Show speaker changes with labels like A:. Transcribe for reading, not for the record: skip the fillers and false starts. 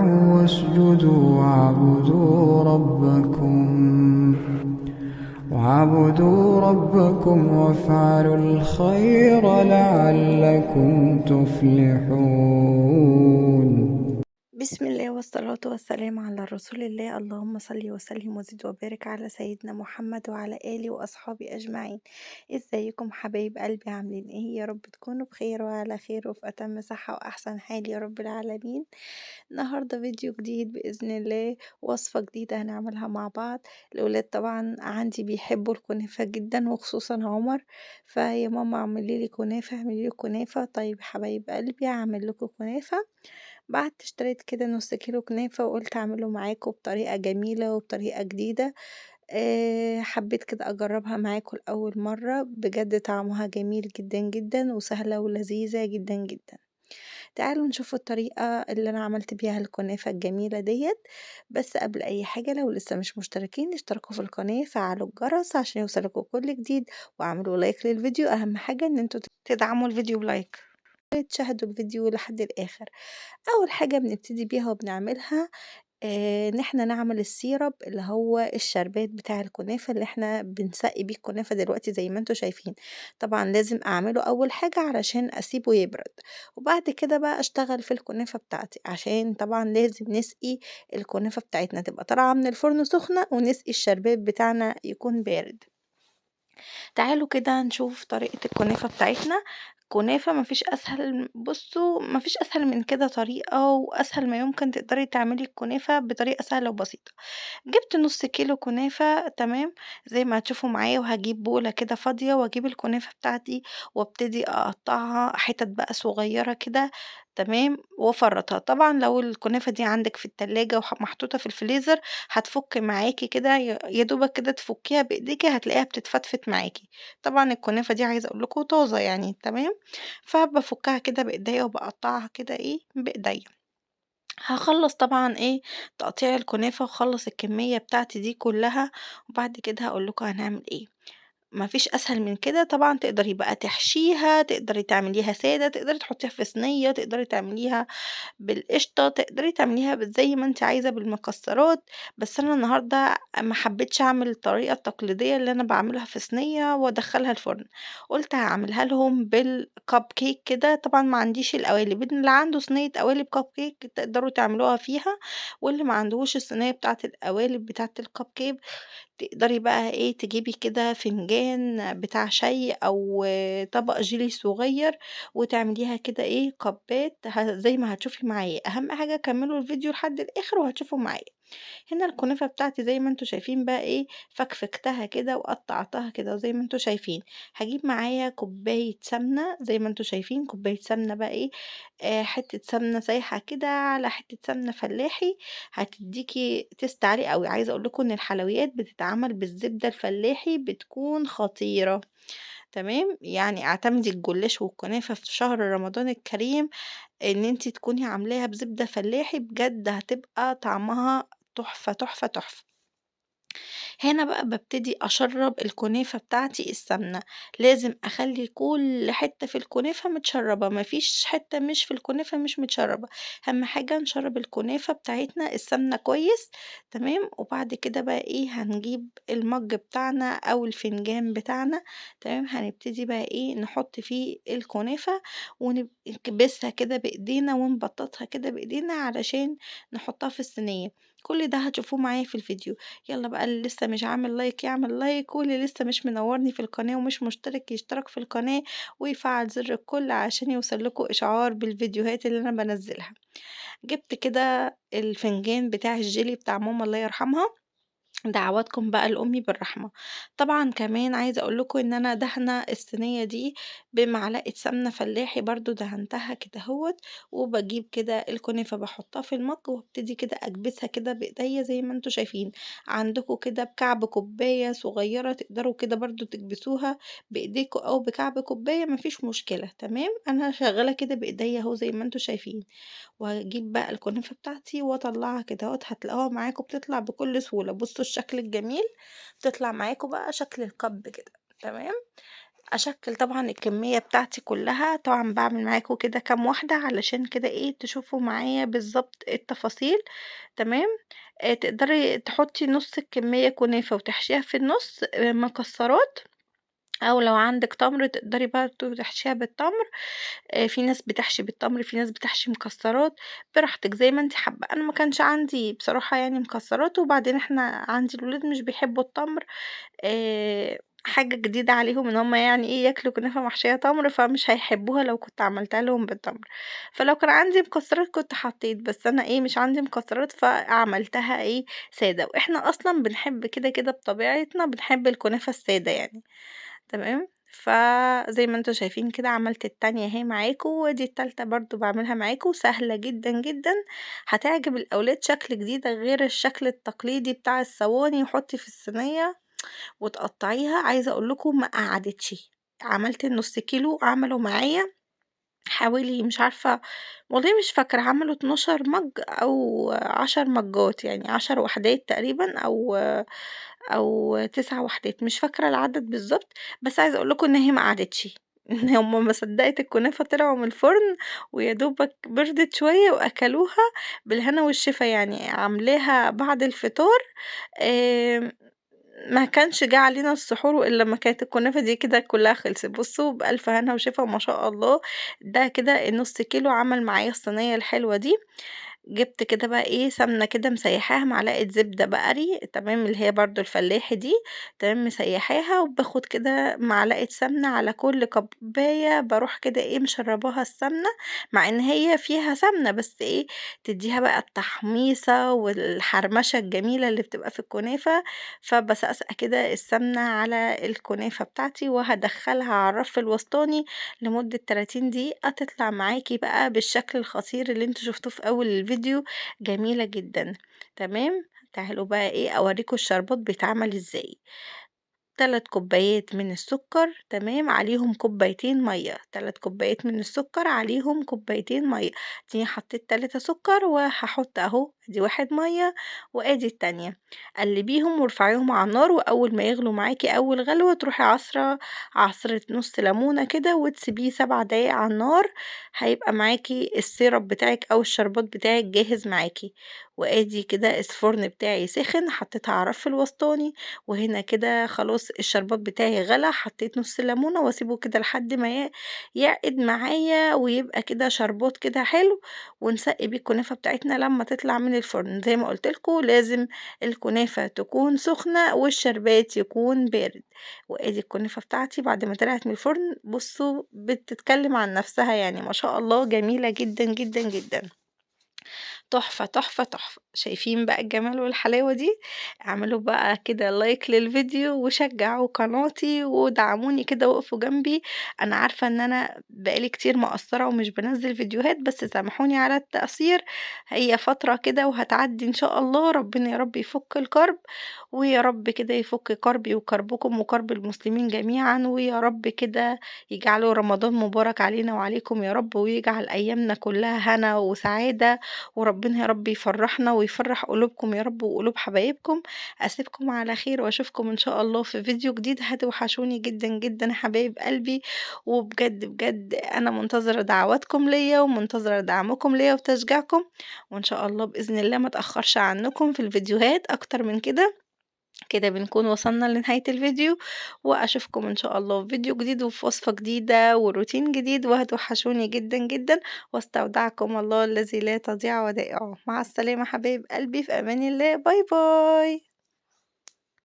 A: واركعوا واسجدوا واعبدوا ربكم وافعلوا الخير لعلكم تفلحون.
B: بسم الله والصلاة والسلام على رسول الله. اللهم صل وسلم وزد وبارك على سيدنا محمد وعلى آله وأصحابه أجمعين. ازيكم حبايب قلبي؟ عاملين ايه؟ يا رب تكونوا بخير وعلى خير وفي أتم صحة وأحسن حال يا رب العالمين. النهاردة فيديو جديد بإذن الله، وصفة جديدة هنعملها مع بعض. الأولاد طبعا عندي بيحبوا الكنافة جدا وخصوصا عمر، فيا ماما اعمليلي كنافة اعمليلي كنافة. طيب حبايب قلبي هعمل لكم كنافة. بعد اشتريت كده نص كيلو كنافة وقلت اعمله معاكم بطريقة جميلة وبطريقة جديدة. حبيت كده اجربها معاكم لأول مرة، بجد طعمها جميل جدا جدا وسهلة ولذيذة جدا جدا. تعالوا نشوف الطريقة اللي انا عملت بيها الكنافة الجميلة ديت. بس قبل اي حاجة، لو لسه مش مشتركين اشتركوا في القناة، فعلوا الجرس عشان يوصلكوا كل جديد، واعملوا لايك للفيديو. اهم حاجة ان انتوا تدعموا الفيديو بلايك، تشاهدوا الفيديو لحد الآخر. أول حاجة بنبتدي بيها وبنعملها إن إحنا نعمل السيرب اللي هو الشربات بتاع الكنافة اللي إحنا بنسقي بيه الكنافة دلوقتي زي ما انتوا شايفين. طبعا لازم أعمله أول حاجة علشان أسيبه يبرد، وبعد كده بقى أشتغل في الكنافة بتاعتي، عشان طبعا لازم نسقي الكنافة بتاعتنا تبقى طالعة من الفرن سخنة، ونسقي الشربات بتاعنا يكون بارد. تعالوا كده نشوف طريقة الكنافة بتاعتنا. كنافة مفيش أسهل، بصوا مفيش أسهل من كده طريقة، وأسهل ما يمكن تقدري تعملي الكنافة بطريقة سهلة وبسيطة. جبت نص كيلو كنافة، تمام، زي ما هتشوفوا معايا، وهجيب بولة كده فاضية واجيب الكنافة بتاعتي وابتدي أقطعها حتت بقى صغيرة كده، تمام، وافرطها. طبعا لو الكنافة دي عندك في التلاجة محطوطة في الفريزر هتفك معاكي كده، يا دوبك كده تفكيها بايديكي هتلاقيها بتتفتفت معاكي. طبعا الكنافة دي عايزة اقول لكم طازة يعني، تمام. فبفكها كده بايديا وبقطعها كده ايه بايديا. هاخلّص طبعًا إيه، تقطيع الكنافة واخلّص الكمية بتاعتي دي كلّها، وبعد كده هاقول لكم هنعمل إيه. ما فيش أسهل من كده. طبعًا تقدري بقى تحشيها، تقدري تعمليها سادة، تقدري تحطيها في صينية، تقدري تعمليها بالقشطة، تقدري تعمليها زي ما أنتِ عايزة بالمكسرات. بس أنا النهارده ما حبيتش أعمل الطريقة التقليدية اللي أنا باعملها في صينية وأدخّلها الفرن، قُلت هاعملها لهم بالcup cake كده. طبعًا ما عنديش القوالب، اللي عنده صينية قوالب cup cake تقدروا تعملوها فيها، واللي ما عندهوش الصينية بتاعة القوالب بتاعة الcup cake تقدري بقى إيه، تجيبي كده فنجان بتاع شاي أو طبق جيلي صغير، وتعمليها كده إيه كابات زي ما هتشوفي معايا. أهم حاجة كمّلوا الفيديو لحد الآخر وهتشوفوا معايا. هنا الكنافة بتاعتي زي ما أنتم شايفين بقى إيه، فكفكتها كده وقطعتها كده وزي ما أنتم شايفين. هاجيب معايا كوباية سمنة زي ما أنتم شايفين، كوباية سمنة بقى إيه، حتة سمنة سايحة كده على حتة سمنة فلاحي، هتدّيكِ taste عالي أوي. عايزة أقول لكم إن الحلويات بتتعمل بالزبدة الفلاحي بتكون خطيرة، تمام. يعني اعتمدي الجلاش والكنافة في شهر رمضان الكريم إن أنتِ تكوني عاملاها بزبدة فلاحي، بجد هتبقى طعمها تحفة، تحفة، تحفة. هنا بقى بابتدي أشرّب الكنافة بتاعتي السمنة، لازم أخلّي كل حتّة في الكنافة متشرّبة، ما فيش حتّة مش في الكنافة مش متشرّبة. أهم حاجة نشرّب الكنافة بتاعتنا السمنة كويس، تمام. وبعد كده بقى إيه، هنجيب المَج بتاعنا أو الفنجان بتاعنا، تمام، هنبتدي بقى إيه، نحُط فيه الكنافة نكبسها كده بإيدينا ونبطّطها كده بإيدينا علشان نحطّها في الصينية. كل ده هتشوفوه معايا في الفيديو. يالّا بقى اللي لسه مش عامل لايك يعمل لايك، واللي لسه مش منوّرني في القناة ومش مشترك يشترك في القناة ويفعّل زر الكل عشان يوصل لكم إشعار بالفيديوهات اللي أنا بانزّلها. جِبت كده الفنجان بتاع الجيلي بتاع ماما الله يرحمها، دعواتكم بقى لأمي بالرحمة. طبعًا كمان عايزة أقول لكم إن أنا دهنة الصينية دي بمعلقة سمنة فلاحي برضه دهنتها كدهوّة، وباجيب كده الكنافة باحطها في المَج وابتدي كده أكبسها كده بإيديّا زي ما أنتم شايفين. عندكم كده بكعب كوباية صغيرة تقدروا كده برضه تكبسوها بإيديكم أو بكعب كوباية ما فيش مشكلة، تمام. أنا شغّالة كده بإيديّا أهو زي ما أنتم شايفين. وهاجيب بقى الكنافة بتاعتي وأطلّعها كدهوّة، هتلاقوها معاكم بتطلع بكل سهولة. بُصّوا الشكل الجميل، بتطلع معاكم بقى شكل الكَب كده، تمام. أشكِّل طبعًا الكمية بتاعتي كلّها، طبعًا باعمل معاكم كده كام واحدة علشان كده إيه، تشوفوا معايا بالضبط التفاصيل، تمام. تقدري تحطّي نُص الكمية كنافة وتحشيها في النُص مكسّرات، أو لو عندِك تمر تقدري برضه تحشيها بالتمر. في ناس بتحشي بالتمر، في ناس بتحشي مكسّرات، براحتك زي ما أنتِ حابة. أنا ما كانش عندي بصراحة يعني مكسّرات، وبعدين إحنا عندي الولاد مش بيحبّوا التمر، حاجة جديدة عليهم إن هُم يعني إيه، ياكلوا كنافة محشية تمر، فمش هيحبوها لو كنت عملتها لهم بالتمر. فلو كان عندي مكسّرات كنت حطّيت، بس أنا إيه، مش عندي مكسّرات فعملتها إيه، سادة. وإحنا أصلًا بنحب كده بطبيعتنا بنحب الكنافة السادة يعني. تمام. فزي ما أنتم شايفين كده عملت التانية أهي معاكم، وأدي التالتة برضه باعملها معاكم، سهلة جدًا، هتعجب الأولاد، شكل جديد غير الشكل التقليدي بتاع الصواني، وحطي في الصينية وتقطّعيها. عايزة أقول لكم ما قعدتش، عملت النُص كيلو عملوا معايا حوالي مش عارفة، والله مش فاكرة، عملوا 12 مَج أو 10 مَجّات، يعني 10 وحدات تقريبًا أو 9 وحدات، مش فاكرة العدد بالضبط. بس عايزة أقول لكم إن هي ما قعدتش. هُم ما صدّقت الكنافة طلعوا من الفرن ويا دوبك بردت شوية وأكلوها بالهنا والشفا، يعني عاملاها بعد الفطار. آمم ما كانش جه علينا السحور إلا لمّا كانت الكنافة دي كده كلّها خلصت. بُصّوا بألف هنا وشفا وما شاء الله، ده كده النُص كيلو عمل معايا الصينية الحلوة دي. جِبت كده بقى إيه، سمنة كده مسيّحاها، معلقة زبدة بقري تمام، اللي هي برضه الفلاحي دي، تمام، مسيّحاها، وباخد كده معلقة سمنة على كل كوباية، باروح كده إيه مشرّباها السمنة، مع إن هي فيها سمنة، بس إيه، تدّيها بقى التحميصة والحرمشة الجميلة اللي بتبقى في الكنافة. فباسقسق كده السمنة على الكنافة بتاعتي، وهادخّلها على الرف الوسطاني لمدة 30 دقيقة، تطلع معاكِ بقى بالشكل الخطير اللي أنتم شُفتوه في أول الفيديو، جميلة جدًا، تمام. تعالوا بقى إيه أورّيكم الشربات بيتعمل إزاي. 3 كوبايات من السكر تمام، عليهم كوبايتين مَيّة، 3 كوبايات من السكر عليهم كوبايتين مَيّة. أديني حطيت 3 سكر وهاحط أهو، أدي 1 مَيّة وأدي التانية. قلّبيهم وارفعيهم على النار، وأول ما يغلوا معاكِ أول غلوة تروحي عصرة نُص ليمونة كده وتسيبيه 7 دقايق على النار، هيبقى معاكِ السيرب بتاعِك أو الشربات بتاعِك جاهز معاكِ. وأدي كده الفرن بتاعي سِخن، حطيتها على الرف الوسطاني، وهنا كده خلاص الشربات بتاعي غلى، حطيت نُص ليمونة واسيبه كده لحد ما يعقد معايا ويبقى كده شربات كده حلو، ونسقي بيه الكنافة بتاعتنا لمّا تطلع من الفرن. زي ما قُلت لكم لازم الكنافة تكون سخنة والشربات يكون بارد. وأدي الكنافة بتاعتي بعد ما طلعت من الفرن، بُصّوا بتتكلم عن نفسها، يعني ما شاء الله جميلة جدًا. تحفة. شايفين بقى الجمال والحلاوة دي؟ اعملوا بقى كده لايك للفيديو وشجعوا قناتي ودعموني كده وقفوا جنبي. أنا عارفة إن أنا بقى لي كتير مقصّرة ومش بانزّل فيديوهات، بس سامحوني على التقصير، هي فترة كده وهتعدّي إن شاء الله. ربنا يا رب يفُك الكرب، ويا رب كده يفُك كربي وكربكم وكرب المسلمين جميعًا، ويا رب كده يجعله رمضان مبارك علينا وعليكم يا رب، ويجعل أيامنا كلّها هنا وسعادة، وربنا يا رب يفرّحنا ويفرّح قلوبكم يا رب وقلوب حبايبكم. أسيبكم على خير وأشوفكم إن شاء الله في فيديو جديد. هتوحشوني جدًا يا حبايب قلبي، وبجد أنا منتظرة دعواتكم ليّا ومنتظرة دعمكم ليّا وتشجيعكم، وإن شاء الله بإذن الله ما اتأخرش عنكم في الفيديوهات أكتر من كده. كده بنكون وصلنا لنهاية الفيديو، وأشوفكم إن شاء الله في فيديو جديد وفي وصفة جديدة وروتين جديد، وهتوحشوني جدًا، واستودعكم الله الذي لا تضيع ودائعه. مع السلامة حبايب قلبي، في أمان الله، باي باي.